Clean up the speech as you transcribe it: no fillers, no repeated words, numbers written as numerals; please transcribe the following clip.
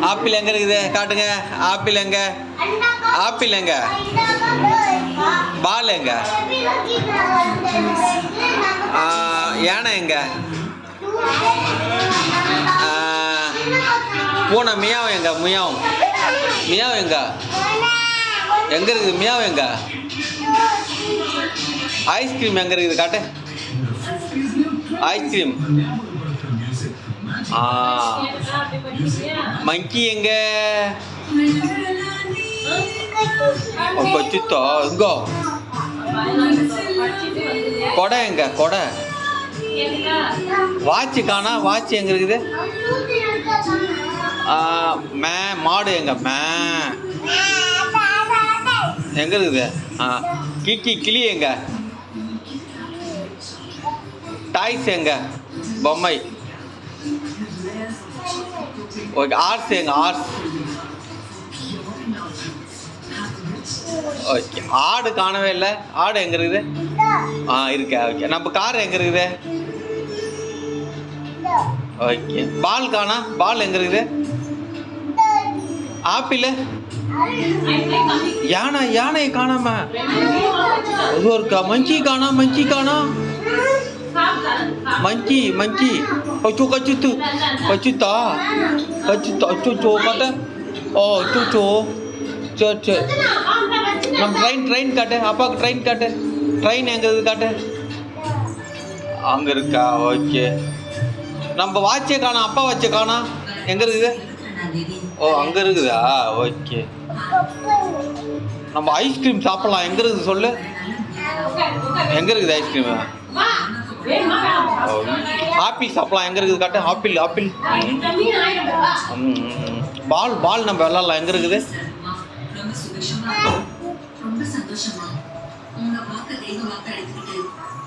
Apple எங்கே இருக்குது காட்டுங்க. ஆப்பிள் எங்க? ஆப்பிள் எங்க? பால் எங்க? யானை எங்க? பூனை மியாவ் எங்க? மியாவ் மியாவ் எங்க? எங்கே இருக்குது மியாவ் எங்க? ஐஸ்கிரீம் எங்கே இருக்குது காட்டு. ஐஸ்கிரீம். மங்கி எங்க? கொச்சுத்தோ எங்கோ? கொடை எங்க? கொடை. வாட்சு காணா. வாட்சு எங்க இருக்குது? மே. மாடு எங்க? மே எங்க இருக்குது? கிக்கி கிளி எங்க? டாய்ஸ் எங்க? பொம்மை. ஓகே. ஆர்ஸ் எங்க? ஆர்ஸ். ஓகே. ஆடு காணவே இல்லை. ஆடு எங்கே இருக்குது? இருக்கா. ஓகே. நம்ம கார் எங்கே இருக்குது? ஓகே. பால் காணா. பால் எங்கே இருக்குது? ஆப்பிள். யானை. யானை காணாம அது இருக்கா. மங்கி காணா. மங்கி காணா. மங்கி. மங்கி. அச்சோ கச்சுத்து. கச்சுத்தா. கச்சுத்தா. அச்சோ பார்த்தா. ஓ அச்சோ. சரி சரி. நம்ம ட்ரெயின் காட்டு. அப்பாவுக்கு ட்ரெயின் காட்டு. ட்ரெயின் எங்கே இருக்குது காட்டு. அங்கே இருக்கா. ஓகே. நம்ம வாட்சே காணா. அப்பா வாட்சே காணா. எங்கே இருக்குது? ஓ அங்கே இருக்குதா. ஓகே. நம்ம ஐஸ்கிரீம் சாப்பிட்லாம். எங்கே இருக்குது சொல்லு. எங்கே இருக்குது ஐஸ்கிரீமு? ஆப்பிள் சாப்பிட்லாம். எங்கே இருக்குது காட்டு. ஆப்பிள். ஆப்பிள். பால். பால் நம்ம விளாட்லாம். எங்கே இருக்குது? ரொம்ப சந்தோஷமா உங்களை பார்க்க தெய்வ வாக்க எடுத்துக்கிட்டு